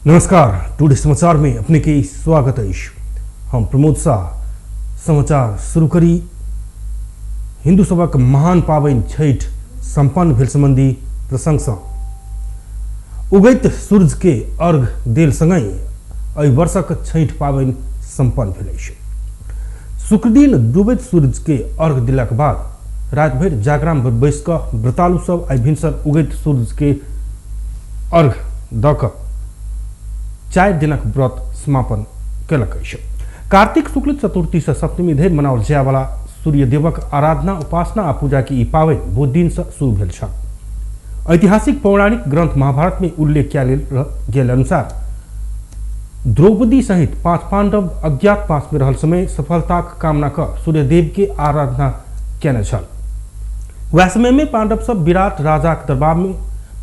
नमस्कार, टुडे समाचार में अपने के स्वागत है। हम प्रमोद शाह समाचार शुरू करी। हिंदू सभा का महान पावन छठ संपन्न भेल संबंधी प्रशंसा उगैत सूर्य के अर्घ देल संगई एहि वर्षक छठ पावन संपन्न भेल। शुक्र दिन डूबैत सूर्य के अर्घ दिलाक बाद रात भर जागरण बैस कऽ व्रतालु सब आई भिनसर उगैत सूर्य के अर्घ द कऽ 4 दिनक व्रत समापन कलक। कार्तिक शुक्ल चतुर्थी से सप्तमी धरि मनाओल जाय वाला सूर्य देवक आराधना उपासना आ पूजा की ई पावनि बहुत दिन से शुरू भेल छल। ऐतिहासिक पौराणिक ग्रंथ महाभारत में उल्लेख कयल गेल अनुसार द्रौपदी सहित 5 पांडव अज्ञातवास में रहल समय सफलताक कामना कऽ सूर्यदेव के आराधना केने छल। वह समय में पांडव सब विराट राजाक दरबार में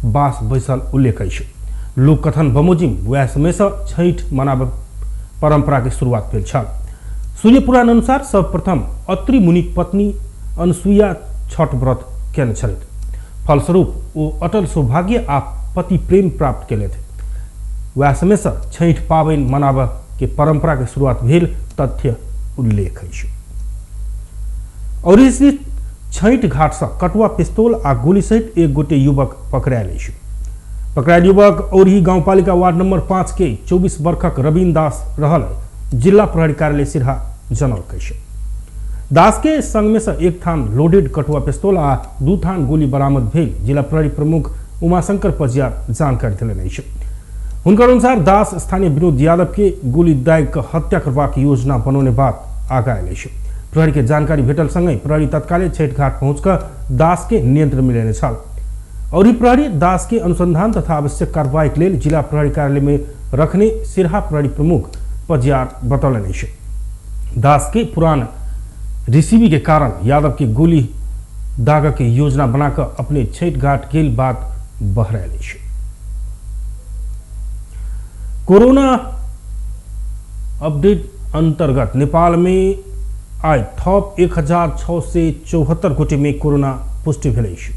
बास बैसल उल्लेख अछि। लोक कथन बमोजिम वह समय से छठ मनाब परंपरा की शुरुआत भेल छल। सूर्य पुराण अनुसार सर्वप्रथम अत्रि मुनिक पत्नी अनसुईया छठ व्रत केने छलथि। फलस्वरूप वो अटल सौभाग्य आ पति प्रेम प्राप्त केलथि। वह समय से छठ पावनि मनाब के परंपरा के शुरुआत भेल तथ्य उल्लेख अछि। और इस छठ घाट से कटुआ पिस्तौल आ गोली सहित एक गोटे युवक पकड़ायल अछि। पकड़ायल युवक और ही गांवपालिका वार्ड नंबर 5 के 24 वर्षक रवीन दास रहल जिला प्रहरी कार्यालय सिरहा जनौलक अछि। दास के संग में से एक थान लोडेड कटुआ पिस्तौल आ 2 थान गोली बरामद भेल जिला प्रहरी प्रमुख उमाशंकर पजियार जानकारी देलनि अछि। हुनकर अनुसार दास स्थानीय विनोद यादव के गोली दागि कऽ हत्या करबाक योजना बनौने बाद आगा आयल अछि। प्रहरी के जानकारी भेटल संगे प्रहरी तत्काले छठ घाट पहुंच कऽ दास के नियंत्रण में लेने छल और ही प्रहरी दास के अनुसंधान तथा आवश्यक कार्रवाई के लिए जिला प्रहरी कार्यालय में रखने सिरहा प्रहरी प्रमुख पजियार बतौलनि अछि। दास के पुरान रिसीवी के कारण यादव के गोली दाग के योजना बनाकर अपने छठ घाट गेल बात बहरायल अछि। कोरोना अपडेट अंतर्गत नेपाल में आज थप 1674 गोटे में कोरोना पुष्टि भेल अछि।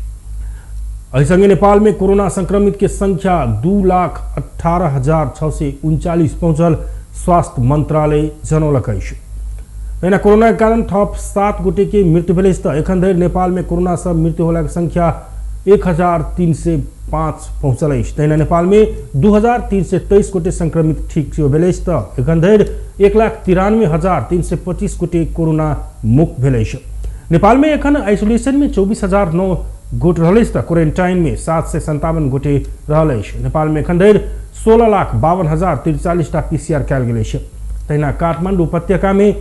एहि संगे नेपाल में कोरोना संक्रमित के संख्या 2,18,639 पहुंचल स्वास्थ्य मंत्रालय जनौलक अछि। एना कोरोना के कारण थप 7 गोटे के मृत्यु भेल अछि। एखन धरि नेपाल में कोरोना से मृत्यु होला के संख्या 1,305 पहुंचल अछि। तहिना नेपाल में 2,323 गोटे संक्रमित ठीक भेल अछि। एखन धरि 1,93,325 गोटे कोरोना मुक्त भेल अछि। नेपाल में एखन आइसोलेशन में 24,009 गोटे रहल अछि। क्वारंटाइन में 757 गोटे रहल अछि। नेपाल में एखन धरि 16,52,043 टा PCR कयल गेल अछि। तहिना काठमांडू उपत्यका में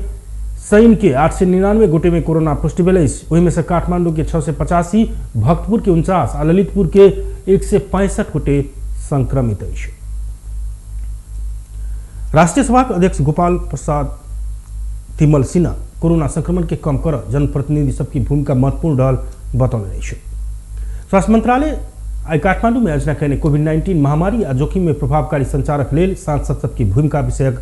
सैन के 899 गोटे में कोरोना पुष्टि भेल अछि। ओहि में से काठमांडू के 685, भक्तपुर के 49 आ ललितपुर के 165 गोटे संक्रमित अछि। राष्ट्रीय सभा के अध्यक्ष गोपाल प्रसाद तिमल सिन्हा कोरोना संक्रमण के कम कर जनप्रतिनिधि सबकी भूमिका महत्वपूर्ण रहल बतौलनि अछि। स्वास्थ्य मंत्रालय आई काठमांडू में आयोजना कयने कोविड-19 महामारी आ जोखिम में प्रभावकारी संचारक लेल सांसद सबकी भूमिका विषयक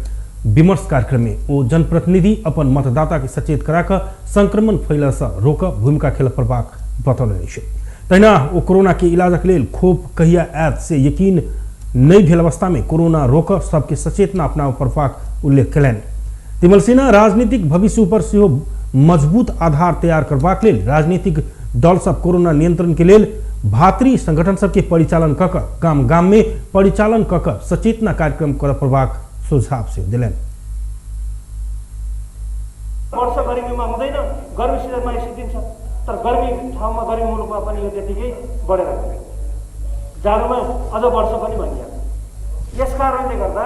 विमर्श कार्यक्रम में ओ जनप्रतिनिधि अपन मतदाता के सचेत करा कऽ संक्रमण फैलऽ से रोकऽ भूमिका खेलऽ पड़बाक बतौलनि अछि। तहिना ओ कोरोना के इलाजक लेल खोप कहिया आयत से यकीन नहि भेल अवस्था में कोरोना रोकऽ सबके सचेतना अपनाबऽ पड़बाक उल्लेख कयलनि। तिमल सिन्हा राजनीतिक भविष्य पर सेहो मजबूत आधार तैयार करबाक लेल राजनीतिक दल सब कोरोना नियंत्रण के लेल भातृ संगठन सबके परिचालन कऽ कऽ गाम गाम में परिचालन कऽ कऽ सचेतना कार्यक्रम करऽ पड़बाक सुझाव से दिलनि। वर्ष गर्मीमा हुँदैन, गर्मी सिजनमा सिद्धिन्छ, तर गर्मी ठाउँमा गर्मी मुलुकमा पनि यो त्यतिकै बढेर गयो। जाडोमा अझ वर्ष पनि भनिन्छ। यस कारणले गर्दा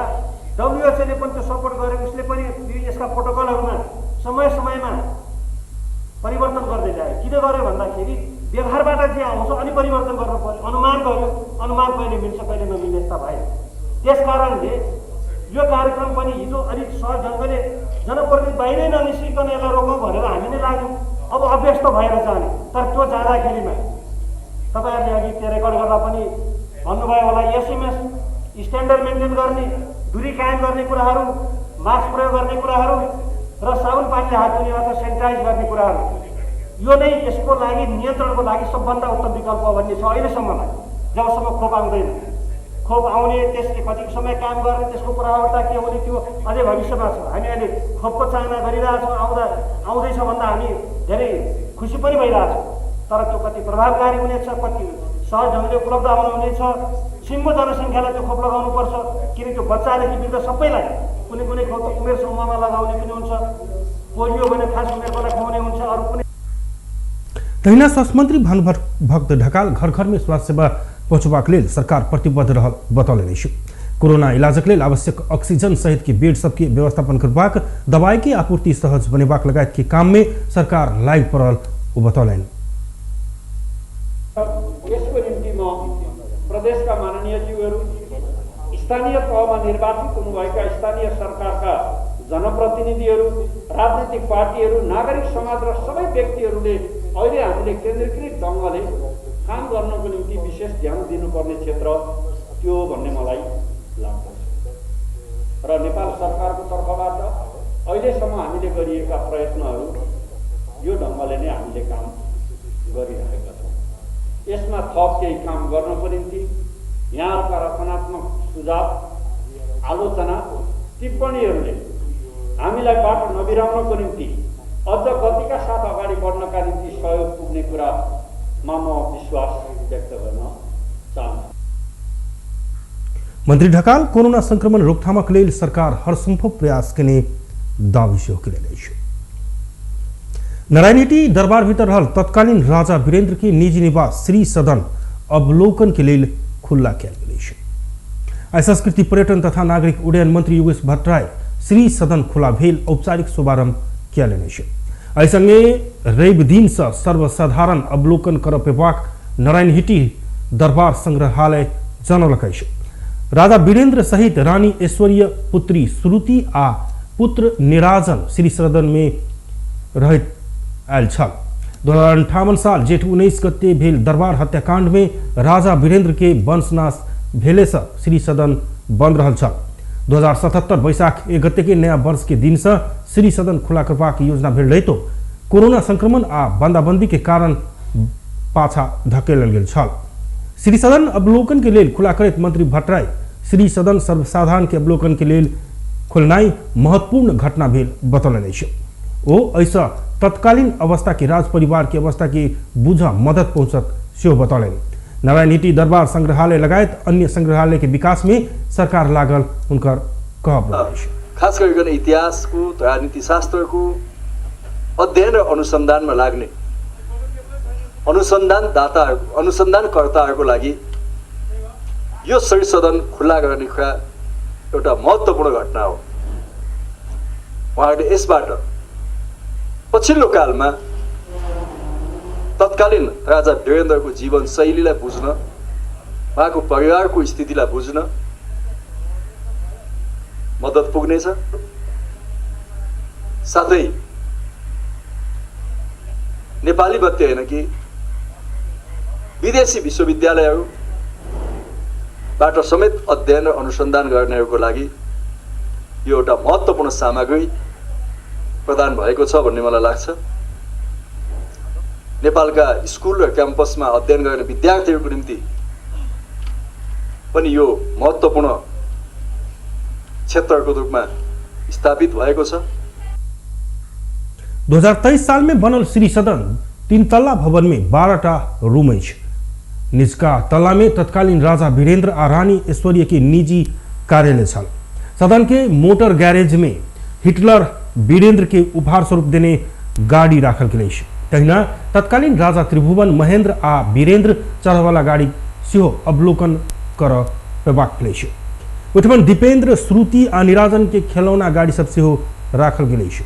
WHO ले पनि त्यो सपोर्ट गरेको, उसले पनि यसका प्रोटोकलहरूमा समय समयमा परिवर्तन गर्दै ल्यायो। किन गर्यो भन्दाखेरि व्यवहारबाट जे आउँछ अनि परिवर्तन गर्नु पर्यो। अनुमान गर्यो, अनुमान कहिले मिल्छ कहिले नमिल्ने यस्ता भयो। त्यस कारणले यो कार्यक्रम पनि हिजो अलिक सहज ढङ्गले जनप्रतिनिधि बाहिरै ननिस्किकन यसलाई रोकौँ भनेर हामीले लाग्यौँ। अब अभ्यस्त भएर जाने, तर त्यो जाँदाखेरिमा तपाईँहरूले अघि त्यो रेकर्ड गर्दा पनि भन्नुभयो होला, SMS स्ट्यान्डर्ड मेन्टेन गर्ने, दूरी कायम गर्ने कुराहरू, मास्क प्रयोग गर्ने कुराहरू र साबुन पानीले हात धुने अथवा सेनिटाइज गर्ने कुराहरू, यो नै यसको लागि नियन्त्रणको लागि सबभन्दा उत्तम विकल्प भन्ने छ अहिलेसम्ममा, जबसम्म खोप आउँदैन। खोप आउने त्यसले कति समय काम गर्ने त्यसको प्रभावता के हुने त्यो अझै भविष्यमा छ। हामी अहिले खोपको चाहना गरिरहेछौँ, आउँदैछ भन्दा हामी धेरै खुसी पनि भइरहेछौँ। तर त्यो कति प्रभावकारी हुनेछ, कति सहज ढङ्गले उपलब्ध हुनेछ, सिङ्गो जनसङ्ख्यालाई त्यो खोप लगाउनुपर्छ। किन त्यो बच्चादेखि वृद्ध सबैलाई कुनै कुनै खोप त उमेर समूहमा लगाउने पनि हुन्छ, पोलियो भने खास उमेरकोलाई खुवाउने हुन्छ, अरू कुनै। तहिना स्वास्थ्य मन्त्री भानुभक्त ढकाल घर घर में स्वास्थ्य सेवा पहुँचबाक लेल सरकार प्रतिबद्ध रहल बतौलनि अछि। कोरोना इलाजक लेल आवश्यक ऑक्सीजन सहित के बेड सबके व्यवस्थापन करबाक, दवाई के आपूर्ति सहज बनेबाक लगायत के काम में सरकार लागि पड़ल ओ बतौलनि। यसको निम्ति म प्रदेशका माननीय ज्यूहरू, स्थानीय तहमा निर्वाचित हुनुभएका स्थानीय सरकारका जनप्रतिनिधिहरू, राजनीतिक पार्टीहरू, नागरिक समाज र सबै व्यक्तिहरूले अहिले हामीले केन्द्रीकृत ढङ्गले काम गर्नको निम्ति विशेष ध्यान दिनुपर्ने क्षेत्र त्यो भन्ने मलाई लाग्दछ। र नेपाल सरकारको तर्फबाट अहिलेसम्म हामीले गरिएका प्रयत्नहरू यो ढङ्गले नै हामीले काम गरिरहेका छौँ। यसमा थप केही काम गर्नको निम्ति यहाँहरूका रचनात्मक सुझाव, आलोचना, टिप्पणीहरूले हामीलाई बाटो नबिराउनको निम्ति अझ गतिका साथ अगाडि बढ्नका निम्ति सहयोग पुग्ने कुरामा म विश्वास व्यक्त गर्न चाहन्छु। मन्त्री ढकाल कोरोना संक्रमण रोकथामक लेल सरकार हरसम्भव प्रयास केने दावी सेहो केलनि अछि। नारायणहिटी दरबार भीतर रहल तत्कालीन राजा वीरेंद्र के निजी निवास श्री सदन अवलोकन के लेल खुला कयल गेल अछि। आइ संस्कृति पर्यटन तथा नागरिक उड्डयन मंत्री योगेश भट्टराई श्री सदन खुला भेल औपचारिक शुभारंभ कयलनि अछि। एहि संगे रवि दिन से सर्वसाधारण अवलोकन कर पेबाक नारायणहिटी दरबार संग्रहालय जनौलक अछि। राजा वीरेंद्र सहित रानी ऐश्वर्य, पुत्री श्रुति आ पुत्र निराजन श्री सदन में रहैत आयल छल। 2058 साल जेठ 19 गते भेल दरबार हत्याकांड में राजा वीरेंद्र के वंशनाश भेले से श्री सदन बंद रहल छल। 2077 वैशाख 1 गते के नया वर्ष के दिन से श्री सदन खुला करबाक योजना भेल रहितो कोरोना संक्रमण आ बंदाबंदी के कारण पाछा धकेलल गेल छल। श्री सदन अवलोकन के लेल खुला करैत मंत्री भट्टराई श्री सदन सर्वसाधारण के अवलोकन के लेल खुलनाई महत्वपूर्ण घटना भेल बतौलनि अछि। ओ ऐसा तत्कालीन अवस्था के राज परिवार की अवस्था की बुझा मदद पहुंचत सेहो बतौलनि। नारायणहिटी दरबार संग्रहालय लगायत अन्य संग्रहालय के विकास में सरकार लागल उनकर कहब अछि। खास गरिकन इतिहासको, राजनीति शास्त्रको अध्ययन र अनुसन्धानमा लाग्ने अनुसन्धानकर्ताहरूको लागि यो श्री सदन खुल्ला गर्ने एउटा महत्त्वपूर्ण घटना हो। उहाँहरूले यसबाट पछिल्लो कालमा तत्कालीन राजा वीरेन्द्रको जीवन शैलीलाई बुझ्न, उहाँको परिवारको स्थितिलाई बुझ्न मद्दत पुग्नेछ। साथै नेपाली मात्रै होइन कि विदेशी विश्वविद्यालयहरूबाट समेत अध्ययन र अनुसन्धान गर्नेहरूको लागि यो एउटा महत्त्वपूर्ण सामग्री प्रदान भएको छ भन्ने मलाई लाग्छ। नेपालका स्कुल र क्याम्पसमा अध्ययन गर्ने विद्यार्थीहरूको निम्ति पनि यो महत्त्वपूर्ण क्षेत्रको रूपमा स्थापित भएको छ। 2023 साल में बनल श्री सदन 3 तल्ला भवन में 12टा रूम अछि। निचका तल्ला में तत्कालीन राजा वीरेंद्र आ रानी ऐश्वर्य के निजी कार्यालय छल। सदन के मोटर गैरेज में हिटलर वीरेंद्र के उपहार स्वरूप देने गाड़ी राखल गेल अछि। तहिना तत्कालीन राजा त्रिभुवन महेंद्र आ वीरेंद्र चढ़वाला गाड़ी सेहो अवलोकन कर पेबाक भेल अछि। ओहिठमन दीपेंद्र, श्रुति आ निराजन के खेलौना गाड़ी सब सेहो राखल गेल अछि।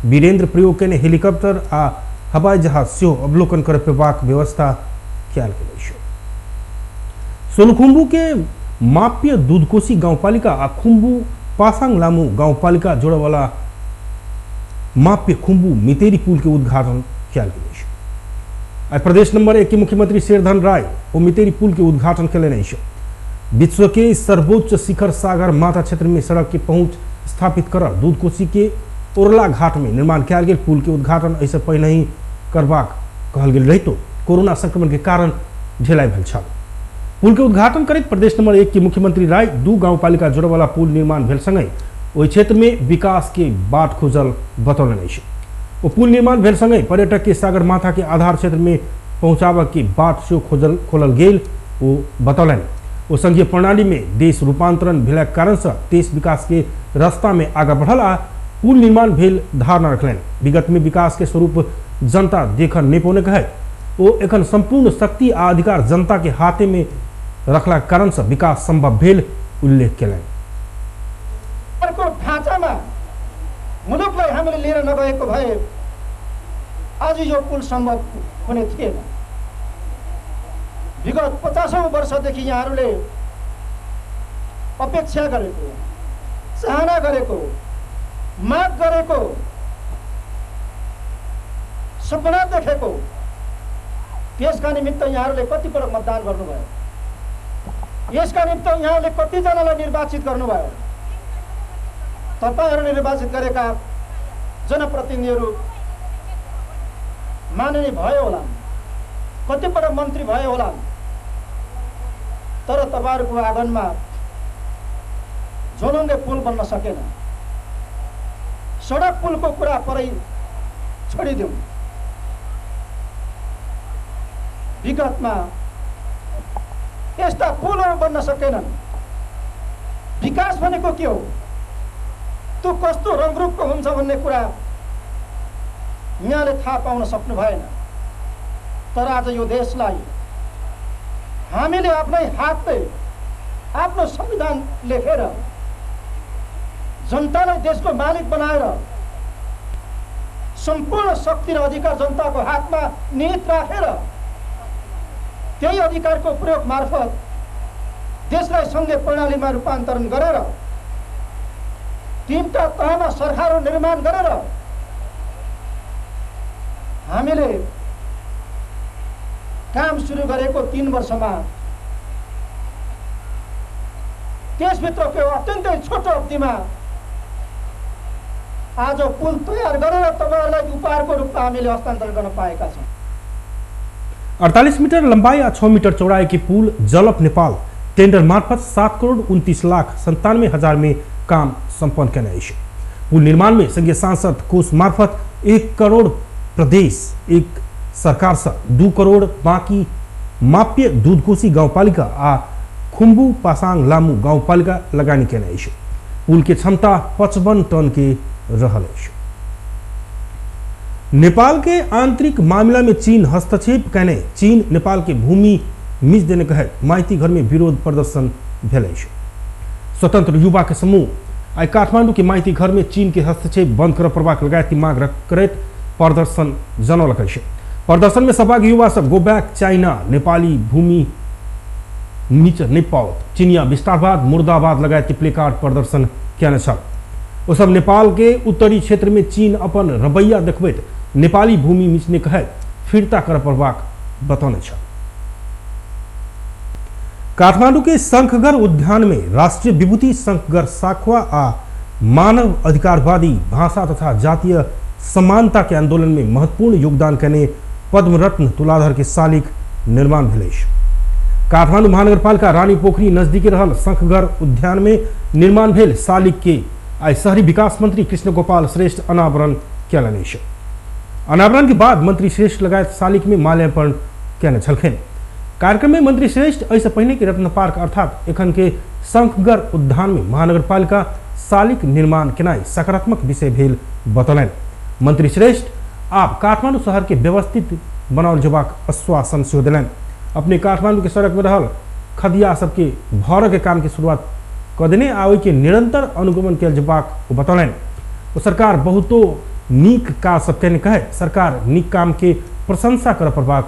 वीरेंद्र प्रयोग केने हेलीकॉप्टर आ हवाई जहाज सेहो अवलोकन कर पेबाक व्यवस्था कयल गेल अछि। सोलखुम्बू के माप्य दूधकोशी गांवपालिका आ खुम्बू पासाङ लामू गांवपालिका जोड़ वाला माप्य खुम्बू मितेरी पुल के उद्घाटन कयल गेल अछि। आई प्रदेश नंबर 1 के मुख्यमंत्री शेरधन राय ओ मितेरी पुल के उद्घाटन कयलनि अछि। विश्व के सर्वोच्च शिखर सागर माथा क्षेत्र में सड़क की पहुंच स्थापित कर दूधकोशी के ओरला घाट में निर्माण कयल गेल पुल के उद्घाटन ऐसे पहले ही करबाक कहल गेल रहितो कोरोना संक्रमण के कारण ढिलाई भेल छल। पुल के उद्घाटन करते प्रदेश नंबर 1 के मुख्यमंत्री राय 2 गाउँपालिका जोड़वाला पुल निर्माण भेलसँगै ओहि क्षेत्र में विकास के बाट खोजल बतौलन। वो पुल निर्माण भेलसँगै पर्यटक के सगरमाथा के आधार क्षेत्र में पहुँचाव के बाट से खोलल गेल वो बतौलन। वो संघीय प्रणाली में देश रूपांतरण भेला कारण से देश विकास के रास्ता में आगे बढ़ल आ पुल निर्माण भेल धारणा रखलन। विगत में विकास के स्वरूप जनता देख नहीं पौने कहे वो एखन संपूर्ण शक्ति आ अधिकार जनता के हाथे में रखला कारण से विकास संभव भेल उल्लेख कलन। ढाँचामा मुलुकलाई हामीले लिएर नगएको भए आज यो पुल सम्भव हुने थिएन। विगत 50औं वर्षदेखि यहाँहरूले अपेक्षा गरेको, चाहना गरेको, माग गरेको, सपना देखेको त्यसका निमित्त यहाँहरूले कति पटक मतदान गर्नुभयो, यसका निमित्त यहाँहरूले कतिजनालाई निर्वाचित गर्नुभयो। तपाईहरुले निर्वाचित गरेका जनप्रतिनिधिहरू माननीय भयो होला, कतिपटक मन्त्री भयो होला, तर तपाईहरुको आँगनमा झोलुङ्गे पुल बन्न सकेन। सडक पुलको कुरा परै छोडिदिउँ। विगतमा यस्ता पुलहरू बन्न सकेनन्। विकास भनेको के हो, त्यो कस्तो रङरूपको हुन्छ भन्ने कुरा यहाँले थाहा पाउन सक्नु भएन। तर आज यो देशलाई हामीले आफ्नै हातले आफ्नो संविधान लेखेर जनतालाई देशको मालिक बनाएर सम्पूर्ण शक्ति र अधिकार जनताको हातमा निहित राखेर त्यही अधिकारको प्रयोग मार्फत देशलाई संघीय प्रणालीमा रूपान्तरण गरेर 3टा तहमा सरकारहरू निर्माण गरेर हामीले काम सुरु गरेको 3 वर्षमा त्यसभित्रको अत्यन्तै छोटो अवधिमा आज पुल तयार गरेर तपाईहरुलाई उपहारको रूपमा हामीले हस्तान्तरण गर्न पाएका छौं। 48 मीटर लंबाई और 6 मीटर चौड़ाई के पुल जलप नेपाल टेंडर मार्फत 7,29,97,000 में काम संपन्न करने। पुल निर्माण में संघीय सांसद कोष मार्फत 1 करोड़ प्रदेश 1 सरकार से 2 करोड़ बाकी माप्य दूधकोशी गाउँपालिका आ खुम्बु पासाङ लामू गाउँपालिका लगानी करने। पुल के क्षमता 55 टन के रहल। नेपाल के आंतरिक मामला में चीन हस्तक्षेप करने चीन नेपाल के भूमि मिज देने कहे माइती घर में विरोध प्रदर्शन भेल। स्वतंत्र युवा के समूह आई काठमांडू के माइती घर में चीन के हस्तक्षेप बंद कर प्रभाग लगायत की मांग करत प्रदर्शन जनौलक। प्रदर्शन में सहभागी युवा सब गो बैक चाइना, नेपाली भूमि नीच नहीं पाओ, चीनिया विस्तारवाद, मुर्दाबाद लगायत के प्लेकार्ड प्रदर्शन किया छ। वो सब नेपाल के उत्तरी क्षेत्र में चीन अपन रवैया देखबैत नेपाली भूमि मिचने कहे फिरता कर प्रभाग बतौने छ। काठमांडू के शंखगढ़ उद्यान में राष्ट्रीय विभूति शंखगढ़ साखवा आ मानव अधिकारवादी भाषा तथा जातीय समानता के आंदोलन में महत्वपूर्ण योगदान करने पद्म रत्न तुलाधर के शालिक निर्माण भेल। काठमांडू महानगरपालिका रानी पोखरी नजदीकी रहल शंखगढ़ उद्यान में निर्माण भेल शालिक के आई शहरी विकास मंत्री कृष्ण गोपाल श्रेष्ठ अनावरण कयलनि। अनावरण के बाद मंत्री श्रेष्ठ लगायत शालिक में माल्यार्पण कयने छलखिन। कार्यक्रम में मंत्री श्रेष्ठ ऐसे पहले के रत्न पार्क अर्थात एखन के शंखगढ़ उद्यान में महानगरपालिका शालिक निर्माण केनाई सकारात्मक विषय भेल बतौलन। मंत्री श्रेष्ठ आप काठमांडू शहर के व्यवस्थित बनाओल जबाक आश्वासन सेहो दिलन। अपने काठमांडू के सड़क में रहल खदिया सबके भर के काम की शुरुआत क देने आवे के निरंतर अनुगमन कयल जबाक बतौलन। सरकार बहुतो नीक काज सब केने कहे सरकार नीक काम के प्रशंसा कर प्रभाग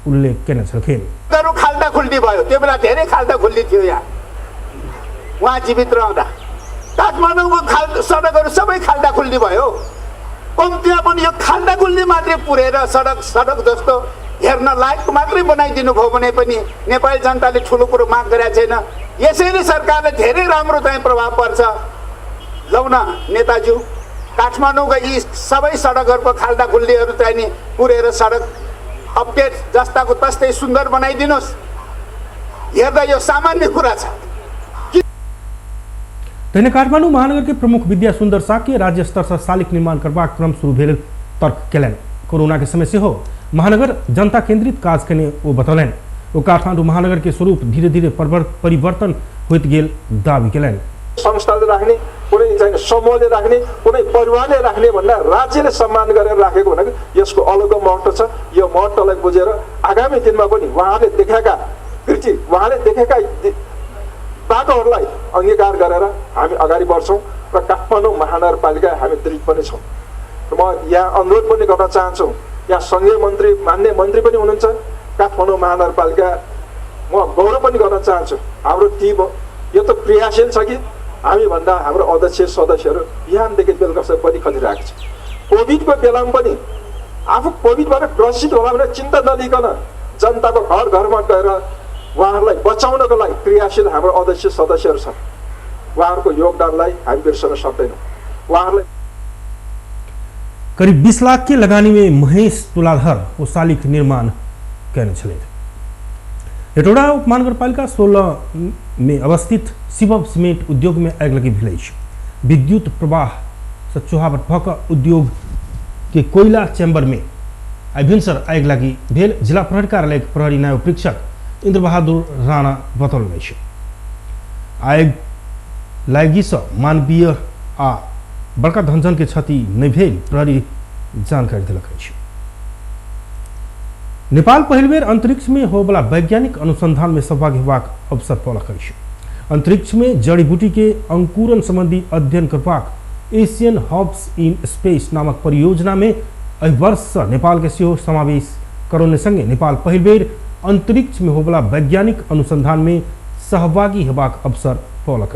उल्लेख केने छलखिन। खाल्टा खुल्टी भयो, त्यो बेला धेरै खाल्टा खुल्टी थियो। यहाँ उहाँ जीवित रहँदा काठमाडौँको सडकहरू सबै खाल्टा खुल्टी भयो। कम्तीमा पनि यो खाल्टा खुल्टी मात्रै पुरेर सडक जस्तो हेर्न लायक मात्रै बनाइदिनु भयो भने पनि नेपाली जनताले ठुलो कुरो माग गरेका छैन। यसैले सरकारले धेरै राम्रो चाहिँ प्रभाव पर्छ। लौ न नेताज्यू, काठमाडौँका यी सबै सडकहरूको खाल्टा खुल्टीहरू चाहिँ नि पुरेर सडक अपडेट जस्ताको तस्तै सुन्दर बनाइदिनुहोस्। हेर्दा यो सामान्य कुरा छ। तहिने काठमाडौँ महानगर के प्रमुख विद्या सुंदर साक्य राज्य स्तर से शालिक निर्माण करबाक क्रम शुरू भेल तर्क केलनि। कोरोना के समय से हो महानगर जनता केंद्रित काज करने वो बतौलनि। वो काठमाडौँ महानगर के स्वरूप धीरे धीरे परिवर्तन होइत गेल दावी केलनि। संस्थाले राख्ने, कुनै चाहिँ समूहले राख्ने, कुनै परिवारले राख्ने भन्दा राज्यले सम्मान गरेर राखेको भनेको यसको अलग महत्त्व छ। यो महत्त्वलाई बुझेर आगामी दिनमा पनि उहाँले देखेका कृति, उहाँले देखेका बाटोहरूलाई अंगीकार गरेर हामी अगाडि बढ्छौँ र काठमाडौँ महानगरपालिका हामी दृढ पनि छौँ। म यहाँ अनुरोध पनि गर्न चाहन्छु, यहाँ संघीय मन्त्री मान्य मन्त्री पनि हुनुहुन्छ, काठमाडौँ महानगरपालिका म गौरव पनि गर्न चाहन्छु। हाम्रो टिम यो त क्रियाशील छ कि हामी भन्दा हाम्रो अध्यक्ष सदस्यहरू बिहानदेखि बेलुकासम्म पनि खटिरहेको छ। कोभिडको बेलामा पनि आफू कोभिडबाट ग्रसित होला भने चिन्ता नलिकन जनताको घर घरमा गएर उहाँहरूलाई बचाउनको लागि क्रियाशील हाम्रो अध्यक्ष सदस्यहरू छन्। उहाँहरूको योगदानलाई हामी बिर्सन सक्दैनौँ। उहाँहरूलाई करीब 20 लाख के लगानी में महेश तुलाधर वो शालिक निर्माण कहने चले। हेटौडा उपमहानगरपालिका 16 में अवस्थित शिवम सीमेंट उद्योग में आग लगी भेल। विद्युत प्रवाह से चूहावट भक उद्योग के कोयला चैम्बर में भिनसर आग लगी भेल। जिला प्रहरी कार्यालय प्रहरी न्याय परीक्षक इंद्र बहादुर राणा बतौलनि। आग लागि से मानवीय आ बड़का धनजन के क्षति नहीं भेल प्रहरी जानकारी दिलक। नेपाल पहिल बेर अंतरिक्ष में होबला वैज्ञानिक अनुसंधान में सहभागी होबाक अवसर पौलक। अंतरिक्ष में जड़ी बूटी के अंकुरन संबंधी अध्ययन करबाक एशियन हब्स इन स्पेस नामक परियोजना में एहि वर्ष नेपाल के सेहो समावेश करौने संगे नेपाल पहिल बेर अंतरिक्ष में होबला वैज्ञानिक अनुसंधान में सहभागी होबाक अवसर पौलक।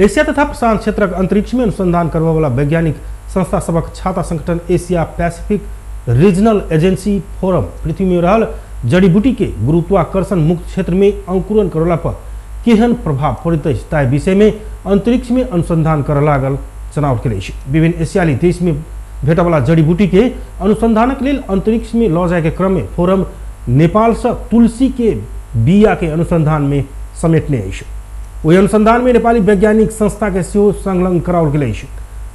एशिया तथा प्रशांत क्षेत्रक अंतरिक्ष में अनुसंधान करने वाला वैज्ञानिक संस्था सबक छाता संगठन Asia Pacific regional agency forum पृथ्वी में रहल जड़ी बूटी के गुरुत्वाकर्षण मुक्त क्षेत्र में अंकुरन करला पर केहन प्रभाव पड़त ताहि विषय में अंतरिक्ष में अनुसंधान कर लागल चुनाव के लिए विभिन्न एशियाली देश में भेट वाला जड़ी बूटी के अनुसंधान के लिए अंतरिक्ष में लौ जाए के क्रम में फोरम नेपाल से तुलसी के बिया के अनुसंधान में समेटने। वही अनुसंधान में नेपाली वैज्ञानिक संस्था के सेहो संलग्न कराओल गेल।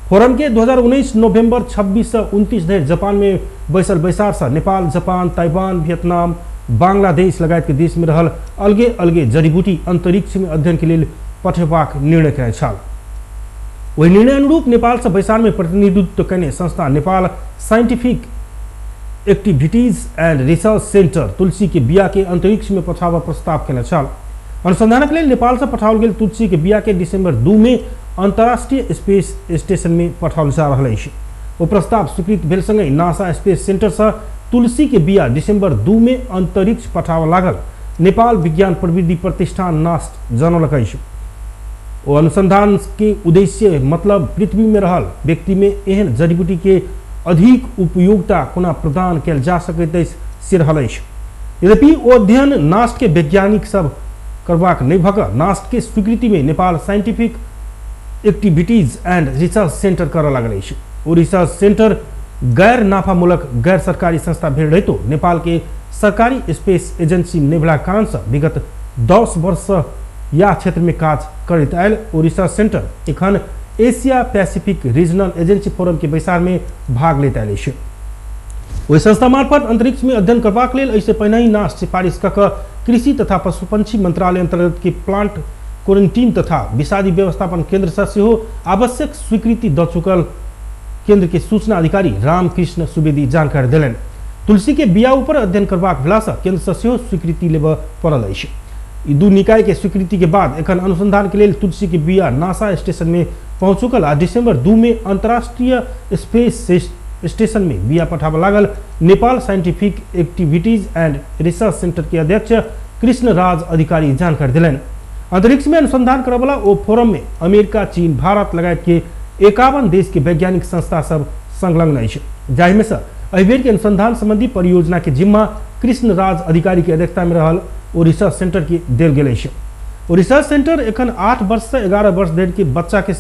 फोरम के 2019 नवंबर 26 से 29 धरि जापान में बैसल बैसार से Nepal, Japan, Taiwan, Vietnam, Bangladesh लगायत के देश में रहल अलगे अलगे जड़ी बूटी अंतरिक्ष में अध्ययन के लिए पठेबाक निर्णय कयल छल। वही निर्णय अनुरूप नेपाल से बैसार में प्रतिनिधित्व करने संस्था Nepal scientific activities and research centre तुलसी के बिया के अंतरिक्ष में पठावा प्रस्ताव केने छल। अनुसंधान के लिए नेपाल से पठाओल गेल तुलसी के बिया के दिसंबर 2 में अंतर्राष्ट्रीय स्पेस स्टेशन में पठाओल जा रहा है। वो प्रस्ताव स्वीकृत भेल संगे नासा स्पेस सेंटर से तुलसी के बिया दिसंबर 2 में अंतरिक्ष पठावा लागल नेपाल विज्ञान प्रविधि प्रतिष्ठान नास्ट जनौलक। वो अनुसंधान के उद्देश्य मतलब पृथ्वी में रहल व्यक्ति में एहन जड़ी बूटी के अधिक उपयोगिता कोना प्रदान कयल जा सकैत से रहल। यद्यपि वो अध्ययन नास्ट के वैज्ञानिक सब करबाक नहीं भक नास्ट के स्वीकृति में Nepal scientific activities and research centre कर लागल। वो रिसर्च सेंटर गैर नाफामूलक गैर सरकारी संस्था भेल रहितो नेपाल के सरकारी स्पेस एजेंसी नहीं भेला कारण से विगत 10 वर्ष या क्षेत्र में काज करते आयल। वो रिसर्च सेंटर एखन Asia Pacific regional agency forum के बैसार में भाग लेते आयल। वही संस्था मार्फत अंतरिक्ष में अध्ययन करबाक लेल ऐसे पहले ही नास्ट सिफारिश कऽ कृषि तथा पशुपक्षी मंत्रालय अंतर्गत के प्लांट क्वारंटीन तथा विषादी व्यवस्थापन केंद्र से आवश्यक स्वीकृति द चुकल केंद्र के सूचना अधिकारी रामकृष्ण सुवेदी जानकारी दिलन। तुलसी के बिया ऊपर अध्ययन करबाक भेला से केंद्र से स्वीकृति लेब पड़ल अछि। ई दू निकाय के स्वीकृति के बाद एखन अनुसंधान के लिए तुलसी के बिया नासा स्टेशन में पहुंच चुकल आ दिसंबर 2 में अंतर्राष्ट्रीय स्पेस स्टेशन में बिया पठावा लागल। Nepal scientific activities and research centre के अध्यक्ष कृष्ण राज अधिकारी जानकारी दिलन। अंतरिक्ष में अनुसंधान करे वाला वो फोरम में अमेरिका, चीन, भारत लगायत के 51 देश के वैज्ञानिक संस्था सब संलग्न अछि, जाहि में से एहि बेर के अनुसंधान संबंधी परियोजना के जिम्मा कृष्ण राज अधिकारी के अध्यक्षता में रहल वो रिसर्च सेंटर के देल गेल अछि। वो रिसर्च सेंटर एखन 8 वर्ष से 11 वर्ष धरि के बच्चा के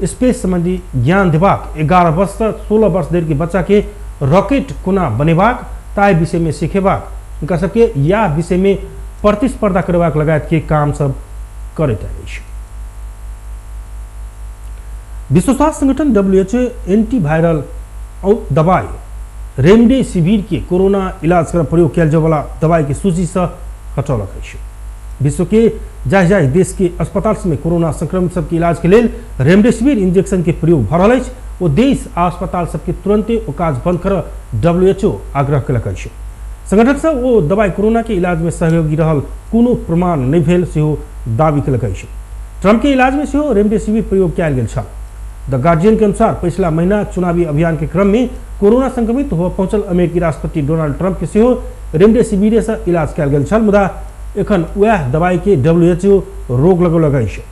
स्पेस संबंधी ज्ञान देबाक, 11 वर्ष से 16 वर्ष धरि के बच्चा के रॉकेट कोना बनेबाक ताहि विषय में सिखेबाक, उनका सबके या विषय में प्रतिस्पर्धा करबाक लगायत के काम सब करैत अछि। विश्व स्वास्थ्य संगठन WHO एंटीवायरल दवाई रेमडेसिविर के कोरोना इलाज कर प्रयोग किया जाए वाला दवाई की सूची से हटौलक अछि। विश्व के जाहि जाहि देश के अस्पताल में कोरोना संक्रमित सबके इलाज के लेल रेमडेसिविर इंजेक्शन के प्रयोग भ रहल अछि ओ देश आ अस्पताल सबके तुरंते ओ काज बंद कर WHO आग्रह कयलक अछि। संगठन से ओ दवाई कोरोना के इलाज में सहयोगी रहल कोनो प्रमाण नहीं भेल सेहो दावी कयलक अछि। ट्रंप के इलाज में सेहो रेमडेसिविर प्रयोग कयल गेल छल। द गार्जियन के अनुसार पिछला महीना चुनावी अभियान के क्रम में कोरोना संक्रमित हो पहुंचल अमेरिकी राष्ट्रपति डोनाल्ड ट्रंप के सेहो रेमडेसिविर से इलाज कयल गेल छल, मुदा एखन वह दवाई के WHO रोक लगौलक अछि।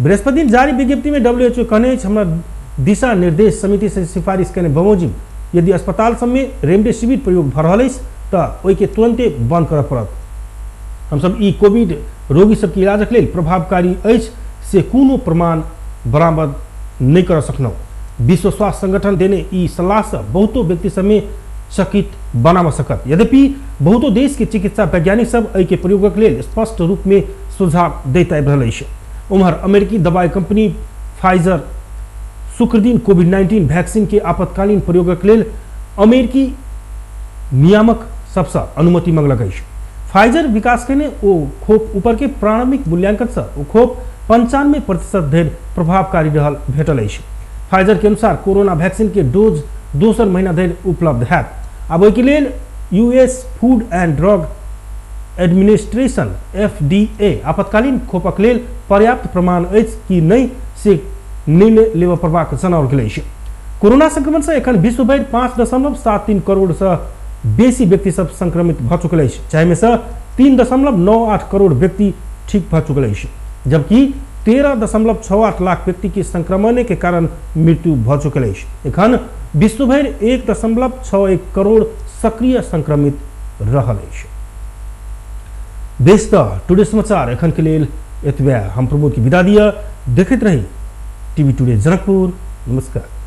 बृहस्पति दिन जारी विज्ञप्ति में WHO कहने अछि हमरा दिशा निर्देश समिति से सिफारिश करने बमोजिम यदि अस्पताल सब में रेमडेसिविर प्रयोग भ रहल अछि तऽ ओहि के तुरंते बंद करऽ पड़त। हमसब ई कोविड रोगी सबके इलाजक लेल प्रभावकारी अछि से कोनो प्रमाण बरामद नहीं कर सकनौ। विश्व स्वास्थ्य संगठन देने ई सलाह से बहुतो व्यक्ति सब में चकित बना सकत। यद्यपि बहुतो देश के चिकित्सा वैज्ञानिक सब एहि के प्रयोगक लेल स्पष्ट रूप में सुझाव दैत आबि रहल अछि। उम्हर अमेरिकी दवाई कंपनी फाइजर शुक्र दिन कोविड-19 वैक्सीन के आपातकालीन प्रयोगक लेल अमेरिकी नियामक सबसे अनुमति मांगलक अछि। फाइजर विकास करने ओ खोप ऊपर के प्रारंभिक मूल्यांकन से ओ खोप 95% धरि प्रभावकारी रहल भेटल अछि। फाइजर के अनुसार कोरोना वैक्सीन के डोज दोसर महीना धरि उपलब्ध हैत। आब ओहि के लेल US food and drug administration FDA आपातकालीन खोपक लेल पर्याप्त प्रमाण अछि कि नहि से निर्णय लेबऽ पड़बाक जनाओल गेल अछि। कोरोना संक्रमण से एखन विश्व भरि 5.73 करोड़ से बेसी व्यक्ति सब संक्रमित भ चुकल अछि, जाहिमे से 3.98 करोड़ व्यक्ति ठीक भ चुकल अछि, जबकि 13.68 लाख व्यक्ति के संक्रमण के कारण मृत्यु भ चुकल अछि। एखन विश्व भरि 1.61 करोड़ सक्रिय संक्रमित रहल अछि। देश टुडे समाचार एखन के लेल एतबे। हम प्रमोद की विदा दिया। देखते रही टीवी टुडे जनकपुर। नमस्कार।